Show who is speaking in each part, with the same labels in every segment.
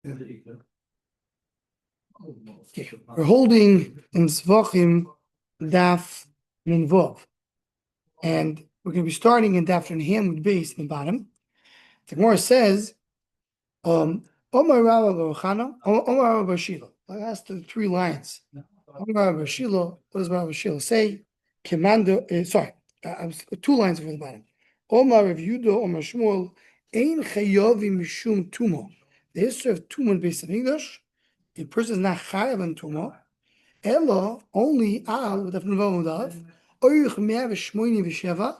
Speaker 1: Okay. We're holding in Zevachim Daf Nun and we're going to be starting in Daf Nun with base in the bottom. The Gemara says, Omar Rabba Baruchana, Omar Rabba Shilo. That's the three lines. Omar Rabba Shilo, what does Rabba Shilo say? Commando, two lines from the bottom. Omar Rav Yudo, Omar Shmuel, Ein Chayavi Mishum Tumo. The history of Tumo in base of English. A person is not chayav in Tumo. Ella only al with after Navav Oruch 187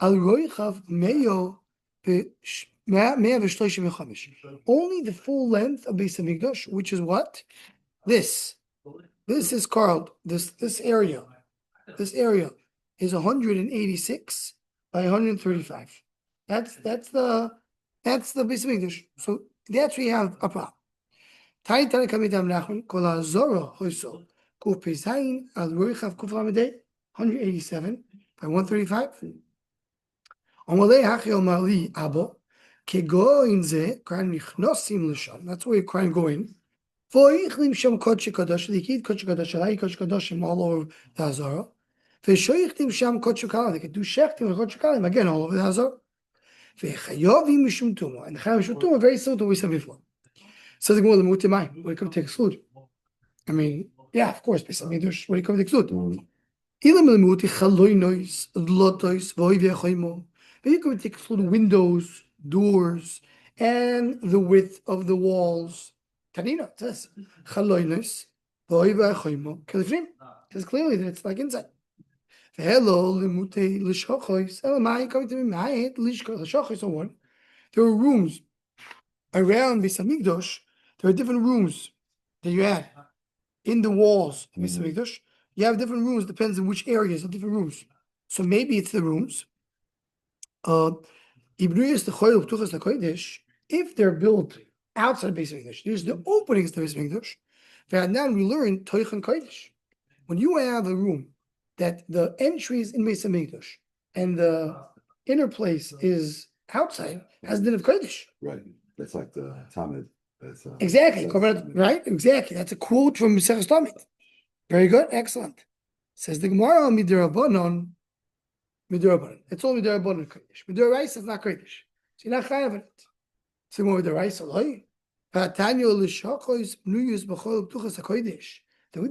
Speaker 1: al roichav meyo 135. Only the full length of Beis Hamikdash, which is what? This is called this area. This area is 186 by 135. That's the Beis Hamikdash. So that's we have a problem. Tani Kamidam Nachman Kola Zora Hoiso. Kuf Pezain al Roichav Kuf Lamadei 187 by 135. Omalei Hachil Mali Abo Kego Inze Kran Nichnosim Lisham. That's where you can go in. Voichlim Sham Kodesh Kadosh Likid Kodesh Kadosh Alai Kodesh Kadoshim all over the Hazara. Veshoichlim Sham Kodesh Kalim. They can do Shechtim and Kodesh Kalim again all over the Hazara. Vechayovim Mishum Tuma. And the Chayim Mishum Tuma very similar to what we said before. So the Gemara the Mutimai. What do you come to exclude? I mean, yeah, of course. What do you come to exclude? Ilam Muti Chaloy noise, Lotois, Voivia Choimo. But you come to exclude windows, doors, and the width of the walls. Tanina, it says Chaloy noise, Voivia Choimo. Kalifrim. It says clearly that it's like inside. Hello, Limute Lishochois. Elamai coming to me, Mayet Lishochois or one. There were rooms around Beis Hamikdash. There are different rooms that you had in the walls of Beis Hamikdash. You have different rooms, depends on which areas of different rooms. So maybe it's the rooms. If they're built outside Beis Hamikdash, there's the openings to Beis Hamikdash. And then we learn Toichan Kodesh. When you have a room that the entry is in Beis Hamikdash and the inner place is outside, has din of Kodesh.
Speaker 2: Right. That's like the Talmud.
Speaker 1: Exactly. Right? Exactly. That's a quote from Maseches Talmud. Very good. Excellent. Says the Gemara, Midirabanon. It's all Midirabanon Kodesh. Midiraisa is not Kodesh. So you're not chayav in it. So more Midiraisa, loy. V'atanyo l'shachos nuyus b'chol p'tuchas HaKodesh.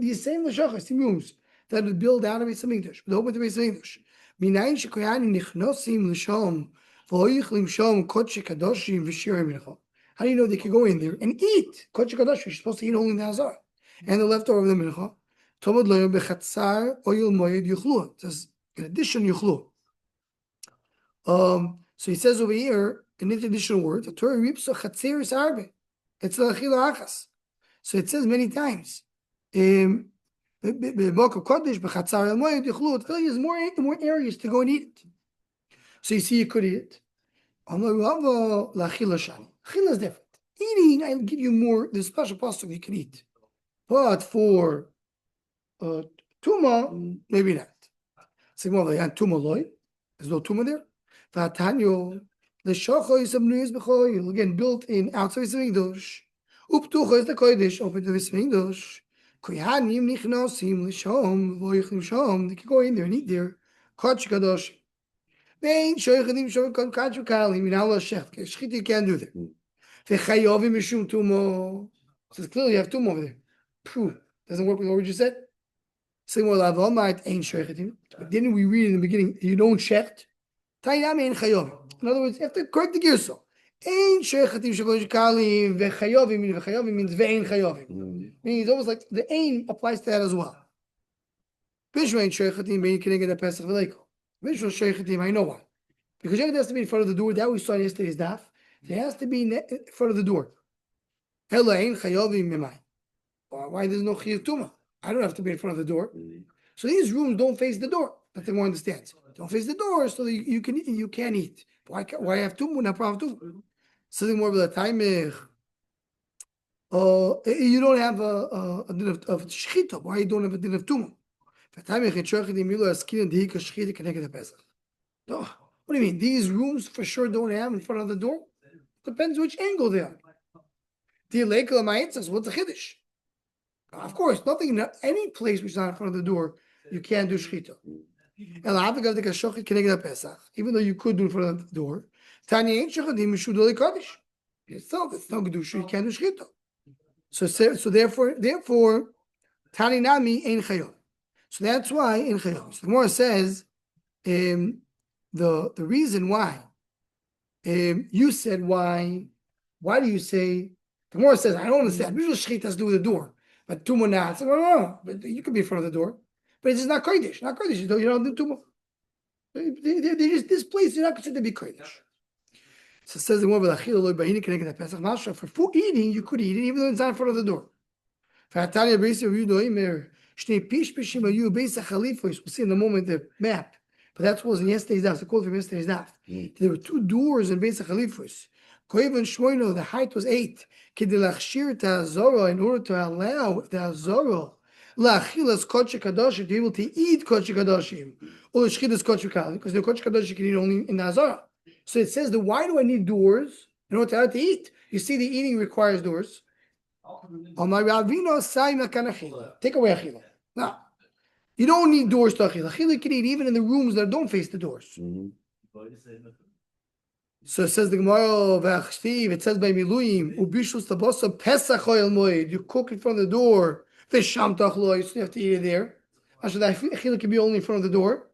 Speaker 1: These same l'shachos, same rooms that would build out of Beis Hamikdash, would open to Beis Hamikdash. Minayin shekoyani nichnosim l'shom v'hoichlim shom kodesh kadoshim v'shirei mincha. How do you know they can go in there and eat? Kodesh kadoshim, you're supposed to eat only in the Hazar. And the leftover of the mincha. Tomod loyo bechatzar oyil moed yuchlu. It says, in addition, yuchlu. So he says over here, an additional word, the Torah ripso chatzir is arbe. It's the achila achas. So it says many times, B'mok kodesh bechatzar el moed yuchlu. There's more areas to go and eat it. So you see, you could eat it. Achila is different. Eating, I'll give you more, there's special pasuk you can eat. But for Tuma, maybe not. Tuma loy. There's no Tuma there. V'atanyo l'shocho yisam nuyus b'choyil. Again, built in outside Beis Hamikdash. Uptucho is the kodesh open to Beis Hamikdash. Koyanim nichnosim l'shom v'oichlim shom. They can go in there and eat there. Kodesh kadosh. Vein shoychadim shom kodesh kalim. You know, shechit you can't do that. V'chayovim mishum tumo. So clearly you have Tuma over there. Doesn't work with what we just said. Didn't we read in the beginning, you don't shecht? In other words, you have to correct the girso. Means ve'ein chayovim. Means almost like the ain applies to that as well. I know why. Because it has to be in front of the door. That we saw in yesterday's daf. It has to be in front of the door. Why there's no chiyuv tuma? I don't have to be in front of the door. So these rooms don't face the door. That they won't understand. Don't face the door, so that you can't eat. Why have tuma? Not problem tuma. Something more about the time. You don't have a din of shechita. Why you don't have a din of tuma? No. What do you mean? These rooms for sure don't have in front of the door. Depends which angle they are. The lekel ma'in says, what's the chiddush? Of course, nothing in any place which is not in front of the door, you can't do shechita. Even though you could do in front of the door, it's still it's no kedusha, you can't do shechita. So therefore, Tani Nami ein chayov. So that's why in chayov. So the Gemara says, the reason why, you said why do you say, the Gemara says, I don't understand. Usually shechita has to do with the door, but tumah not. So no, but you could be in front of the door, but it's just not kodesh. Not kodesh. You don't do tumah. They just this place you're not considered to be kodesh. So it says the Gemara, for food eating, you could eat it even though it's not in front of the door. We see in the moment the map, but that was in yesterday's daf. The quote from yesterday's daf. There were two doors in Beis HaChalifos. The height was 8. In order to allow the Azorah La'achilas Kodesh Kadoshim, to be able to eat Kodesh Kadoshim, or Shchidas Kodesh Kadoshim, because the Kodesh Kadoshim you can eat only in the Azorah. So it says, why do I need doors in order to eat? You see, the eating requires doors. Take away achila. No, you don't need doors to achila. Achila can eat even in the rooms that don't face the doors. So it says the Gemara, it says by Miluim, ubishus tabosa pesach oil moed. You cook in front of the door. V'sham tachlo, so you have to eat it there. Actually, that achila can be only in front of the door.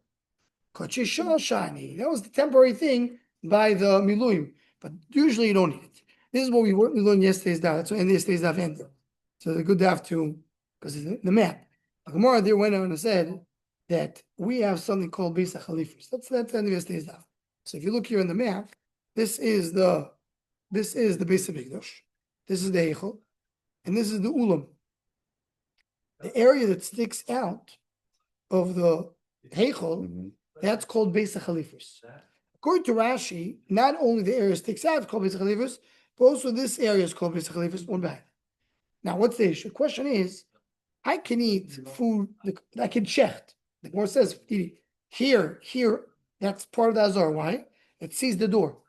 Speaker 1: That was the temporary thing by the Miluim, but usually you don't need it. This is what we learned yesterday's daf. That's when yesterday's daf ended. So the good daf too, because it's the map. The Gemara there went on and said that we have something called Beis HaChalifos. That's the end of yesterday's daf. So if you look here in the map, this is the Beis HaMikdash, this is the Heichel, and this is the Ulam. The area that sticks out of the Heichel, that's called Beis HaChalifos. According to Rashi, not only the area sticks out, it's called Beis HaChalifos, but also this area is called Beis HaChalifos, one behind. Now, what's the issue? The question is, I can eat food, I can shecht. The Gemara says, here, that's part of the Azor. Why? It sees the door.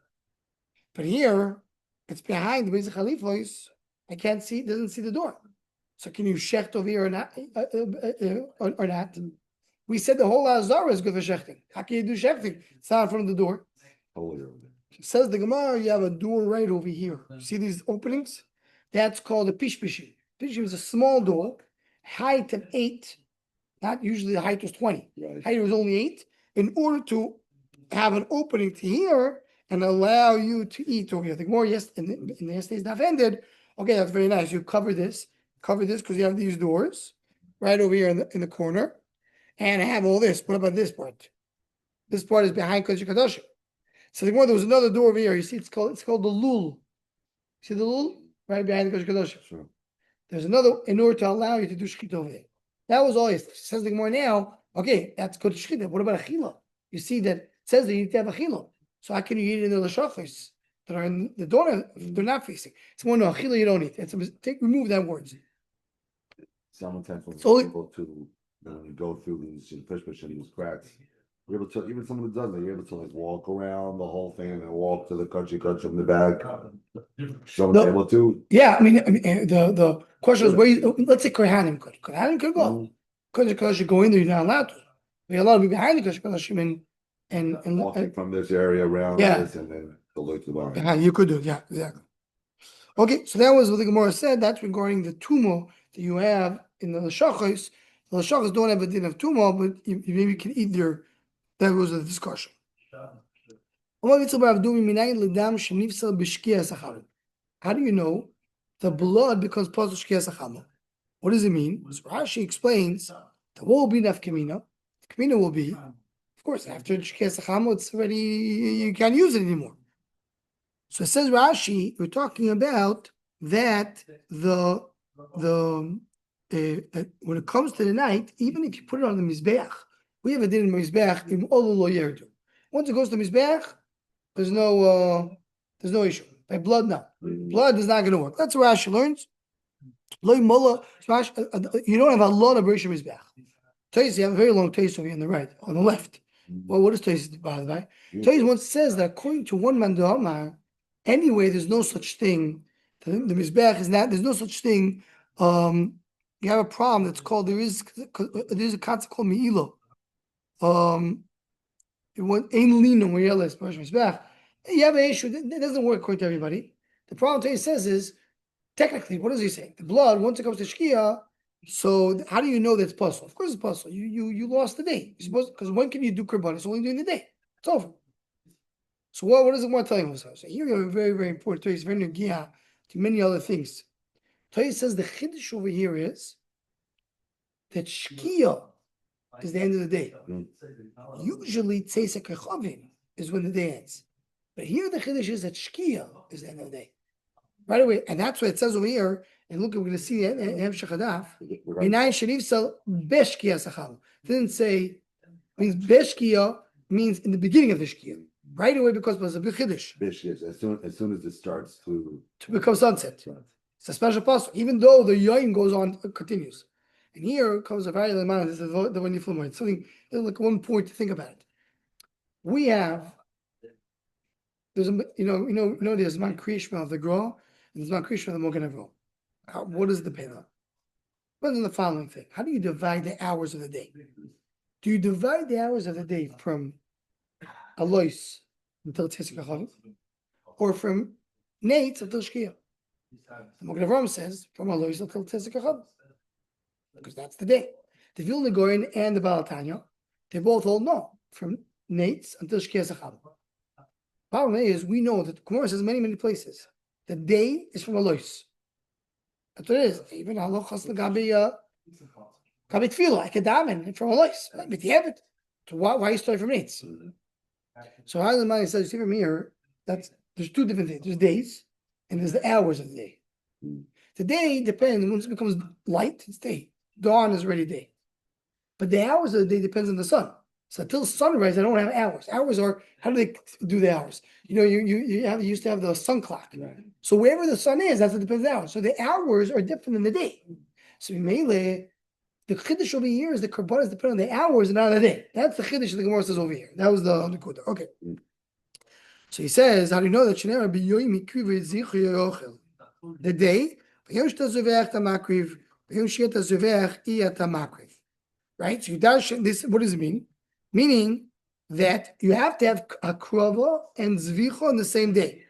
Speaker 1: But here, it's behind the Beis HaChalifos, I can't see, it doesn't see the door. So can you shecht over here or not? Or not? We said the whole Azor is good for shechting. How can you do shechting? It's not in front of the door. Says the Gemara, you have a door right over here. See these openings? That's called a pishpishim. Pishpishim is a small door, height of 8. Not usually the height was 20. Right. Height was only 8. In order to have an opening to here and allow you to eat over here. The Gemara in the yesterday's daf ended. Okay, that's very nice. You cover this because you have these doors right over here in the corner, and I have all this. What about this part? This part is behind Kodesh Kadoshim. So the Gemara, there was another door over here. You see, it's called the lul. See the lul right behind the Kodesh Kadoshim. Sure. There's another in order to allow you to do shechita over there. That was all. It says the Gemara now. Okay, that's Kodesh shechita. What about achila? You see that it says that you need to have achila. So how can you eat it in the lashachos that are in the door? They're not facing. It's more no achila. You don't eat. Remove that word.
Speaker 2: Some intentional people to when you go through these push and these cracks. You're able to, even someone who does that, you're able to like walk around the whole thing and then walk to the country in the back. Someone's able to. Yeah,
Speaker 1: I mean, the question is where let's say Kohanim could. Kohanim could go. Because you go in there, you're not allowed to. We have a lot of people behind the Kodesh and
Speaker 2: walking from this area around this and then the look to the bar.
Speaker 1: Yeah, you could do it, yeah, exactly. Okay, so that was what the Gemara said. That's regarding the tumah that you have in the Lashachos. The Lashachos don't have a din of tumah, but you maybe can eat there. That was the discussion. How do you know the blood becomes part of shkiyas hachama? What does it mean? So Rashi explains the will be nafkamina. The kamina will be, of course, after shkiyas hachama, it's already you can't use it anymore. So it says Rashi, we're talking about that that when it comes to the night, even if you put it on the mizbeach. We have a din in Mizbeach in all lo yerdu. Once it goes to Mizbeach, there's no issue. By blood, no. Blood is not going to work. That's what Rashi learns. You don't have a lot of Bereshit Mizbeach. Tais, you have a very long Tais over here on the right, on the left. Well, what is Tais, by the way? Tais once says that according to one man Amar, anyway, there's no such thing The Mizbech is not, there's no such thing. You have a problem that's called, there's a concept called Me'ilo. Ein lino Mizbech. You have an issue, that doesn't work according to everybody. The problem today says is, technically, what does he say? The blood, once it comes to Shkia, so how do you know that's possible? Of course it's possible. You lost the day. You're supposed, because when can you do Kurban? It's only during the day. It's over. So what is the more telling us? So here we have a very, very important Torah. It's very negia to many other things. Torah says the chiddush over here is that Shkia is the end of the day. Usually Tzeisek Rechavim is when the day ends. But here the chiddush is that Shkia is the end of the day. Right away, and that's what it says over here. And look, we're going to see it in Hemshech Hadaf. Minayin Shenifsal Beshkia Sachal. Didn't say, means Beshkia means in the beginning of the Shkia. Right away, because it was a big chiddush.
Speaker 2: As soon as it starts to
Speaker 1: become sunset. It's a special passage, even though the yoim goes on, continues. And here comes a very amount. This is the one you feel more. It's something like one point to think about it. We have there's a there's man creation of the Gra and there's man creation of the Mogen Avro. What does it depend on? Depends on the following thing. How do you divide the hours of the day? Do you divide the hours of the day from Alois until Tzesik HaChavim, or from Nates until Shkia? The Mogen Avram says from Alois until Tzesik HaChavim, because that's the day. The Vilna Gaon and the Baal Tanya, they both hold no, from Nates until Shkia HaChavim. Problem is, we know that the Gemara says many places. The day is from Alois. That's what it is. Even halachas l'gabi tefillah, I could daven from Alois. But you have it. So why you start from Nates? So Hartman says, you see from here, there's two different things. There's days, and there's the hours of the day. The day depends, once it becomes light, it's day. Dawn is already day. But the hours of the day depends on the sun. So until sunrise, I don't have hours. Hours are, how do they do the hours? You used to have the sun clock. Right. So wherever the sun is, that's what depends on the hours. So the hours are different than the day. So mainly, the chiddush over here is the korbanos depend on the hours and not the day. That's the chiddush the Gemara says over here. That was the Nakuda. Okay. So he says, how do you know that the day, right? So you dash this. What does it mean? Meaning that you have to have akrava and zvicha on the same day.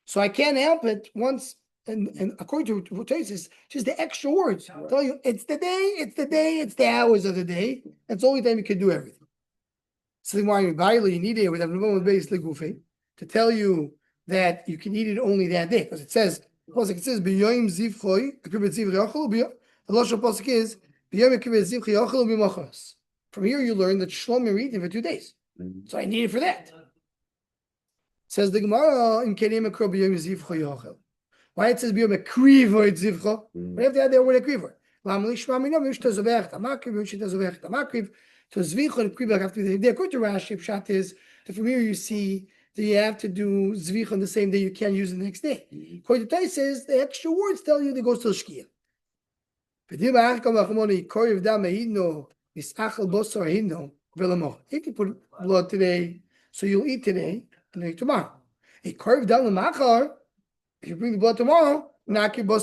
Speaker 1: So I can't help it once. And according to what says, just the extra words tell you it's the day, it's the hours of the day. That's the only time you can do everything. So then why you need it with to tell you that you can eat it only that day, because it says b'yoyim zivchoy the pasuk is b'yoyim zivchoy. From here you learn that Shlomo eating for 2 days. So I need it for that. Says the Gemara in Kenim Akro b'yoyim zivchoy yochel. Why it says b'yom ekrivo et zivcha? We have to add the word ekrivo. Lam lishma minam yishta zovech tamakriv yishta zovech tamakriv. So zvicha and ekrivo have to be there. According to Rashi, pshat is that from here you see that you have to do zvicha on the same day. You can't use it the next day. According to Tais says the extra words tell you they go till shkia. If you put blood today, so you'll eat today and then tomorrow. If you bring the blood tomorrow, who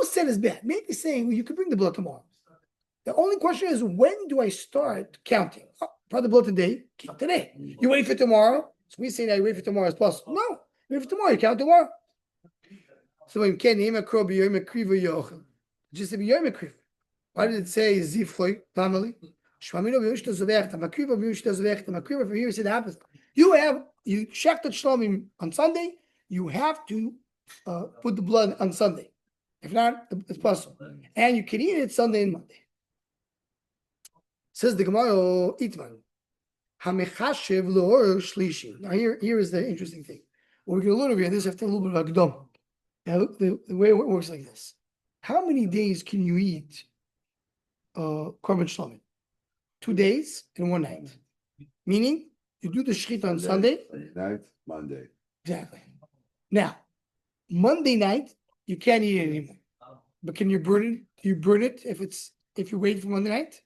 Speaker 1: said it's bad? Maybe saying you could bring the blood tomorrow. The only question is, when do I start counting? Brought the blood today, count today. You wait for tomorrow. So we say that you wait for tomorrow as possible. No, wait for tomorrow, you count tomorrow. So when just to be Yom Ekriv. Why did it say Zivchoy family? From here we see the opposite. You check the Shlomim on Sunday, you have to put the blood on Sunday. If not, it's possible. And you can eat it Sunday and Monday. Says the Gemara, Itman. Now here is the interesting thing. What we're going to learn over here, this is a little bit of Agdom. The way it works like this. How many days can you eat Korban Shlomim? 2 days and 1 night. Meaning, you do the shechita on Sunday.
Speaker 2: Night, Monday.
Speaker 1: Exactly. Now, Monday night, you can't eat it anymore. But can you burn it? Do you burn it if you wait for Monday night?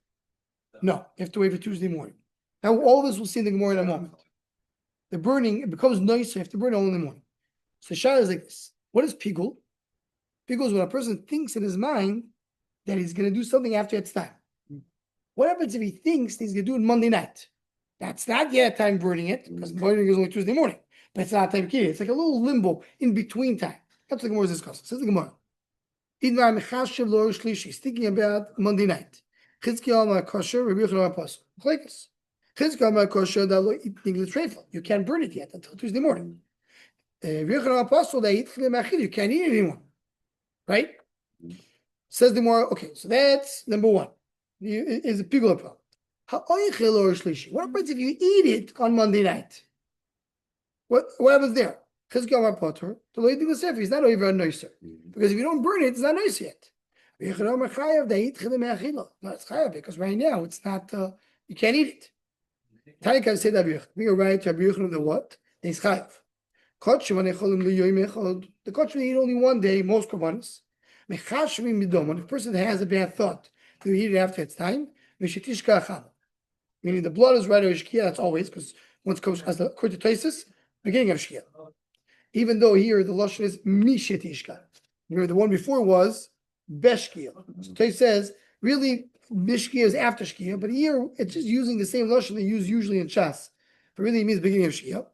Speaker 1: No, you have to wait for Tuesday morning. Now, all this we'll see in the Gemara in a moment. the burning, it becomes nice, so you have to burn it only in the morning. So Shah is like this. What is Pigul? Pigul is when a person thinks in his mind that he's going to do something after it's time. What happens if he thinks he's going to do it Monday night? That's not yet time burning it, because burning is only Tuesday morning. But it's not time kidding. It's like a little limbo in between time. That's what the Gemara is discussing. Says the Gemara. He's thinking about Monday night. You can't burn it yet until Tuesday morning. You can't eat it anymore. Right? Says the Gemara, okay, so that's number one. Is a pigul problem. What happens if you eat it on Monday night? What happens there? He's not over nicer. Because if you don't burn it, it's not nice yet. No, it's chayav because right now it's not. You can't eat it. Tanya can say that we are right. The what? It's chayav. The koch will eat only one day. Most korbanos. When a person has a bad thought, to eat it after its time. Meaning the blood is right over shkia. That's always because once it comes as the according to Taisus, beginning of shkia. Even though here the lashon is mishetishka. Remember the one before was beshkia. So Taisus says really bishkia is after shkia, but here it's just using the same lashon they use usually in Shas. But really it means beginning of shkia.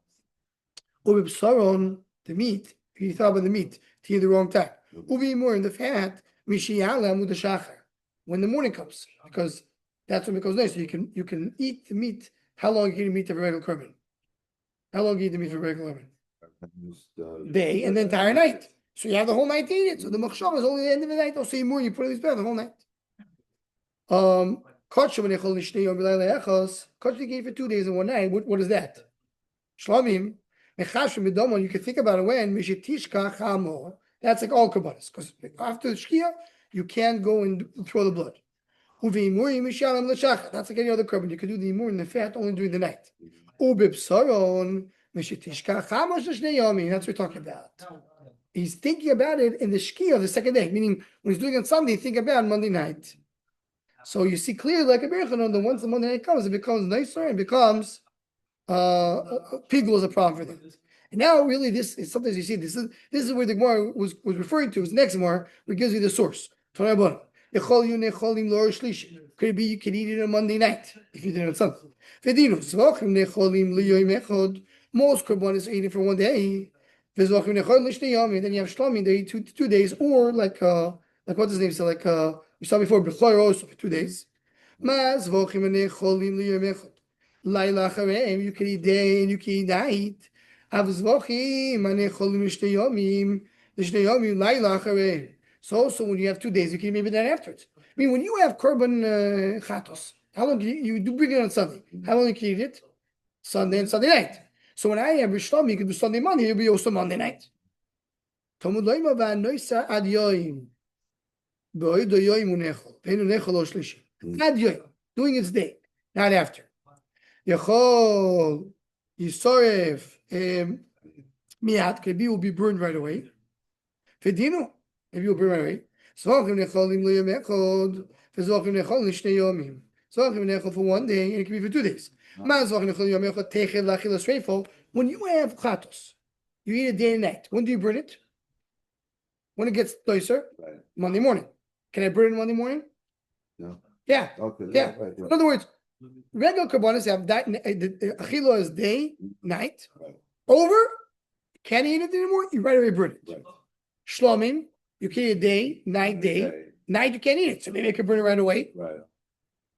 Speaker 1: Ubibsaron, the meat. If you thought about the meat, to eat the wrong time. Ubi more in the fat mishiyala mudashachar. When the morning comes, because that's when it becomes nice. So you can eat the meat. How long can you eat the regular korban? How long can you eat the meat for regular korban? Day and the entire night. So you have the whole night to eat it. So the machshava is only the end of the night. Don't say more. You put it in the whole night. Kodesh gave for 2 days and 1 night. What is that? Shlamim. You can think about it when that's like all korbanos. Because after the shkia, you can't go and throw the blood. That's like any other korban. You can do the imur and the fat only during the night. That's what we're talking about. He's thinking about it in the shkia of the second day, meaning when he's doing it on Sunday, think about Monday night. So you see clearly, like a berachan, that once the Monday night comes, it becomes nicer and becomes pigul is a problem for them. And now, really, this is sometimes you see this is where the Gemara was referring to. It's next Gemara, which gives you the source. Could it be you can eat it on Monday night if you did it on Sunday? Most korbanos are eating for 1 day. And then you have shlamim, they eat 2 days, or like what's his name? So like we saw before, b'chor also for 2 days. You can eat day and you can eat night. So also when you have 2 days, you can maybe that afterwards. I mean, when you have korban chatos, how long you do bring it on Sunday? How long can you eat it? Sunday and Sunday night. So when I have Rishlam, you can do Sunday, Monday, it'll be also Monday night. Doing its day, not after. Yechol Yisoref Miat, maybe will be burned right away. Fedino, maybe will burn right away. Zevachim necholim lo yom echad, v'zevachim necholim l'shnei yomim. Zevachim nechol for 1 day, and it can be for 2 days. Ma zevachim necholim yom echad techel l'achilas reifol. When you have chatos, you eat it day and night. When do you burn it? When it gets nicer, right. Monday morning. Can I burn it Monday morning?
Speaker 2: No.
Speaker 1: Yeah.
Speaker 2: Okay.
Speaker 1: Yeah.
Speaker 2: Right.
Speaker 1: In other words, regular korbanos have that. The achila is day, night. Right. Over, can't eat it anymore. You right away burn it. Right. Shlomim, you can eat a day, night, day. Night you can't eat it. So maybe I can burn it right away. Right.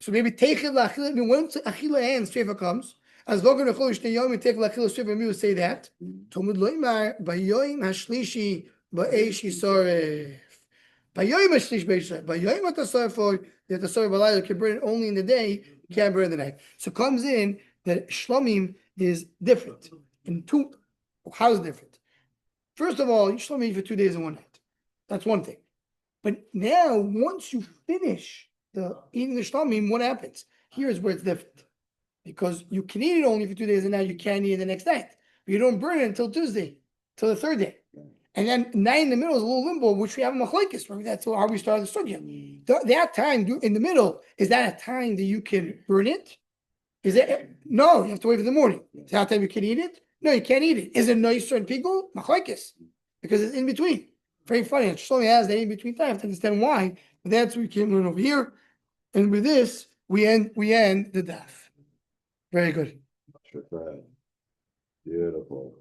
Speaker 1: So maybe take it l'achila. I mean, once achila ends, sheva comes. As long as the shnei yom take l'achila sheva, we will say that. Talmud loymar bayoyim hashlishi ba'eish yisoref. Bayoyim hashlish ba'eish. Bayoyim atasoref for the atasoref b'layla can burn it only in the day. Can't burn in the night. So comes in that shlomim is different. In two, how is it different? First of all, you shlomim for 2 days and 1 night. That's one thing. But now, once you finish eating the shlomim, what happens? Here's where it's different. Because you can eat it only for 2 days and now you can't eat it the next night. But you don't burn it until Tuesday, till the 3rd day. And then night in the middle is a little limbo, which we have a machlokes. That's how we started the sugya. That time in the middle, is that a time that you can burn it? Is it? No, you have to wait for the morning. Is that time you can eat it? No, you can't eat it. Is it nicer in pickle? Machlekes. Because it's in between. Very funny. It only has the in between time. I have to understand why. But that's what we can learn over here. And with this, we end the daf. Very good.
Speaker 2: Beautiful.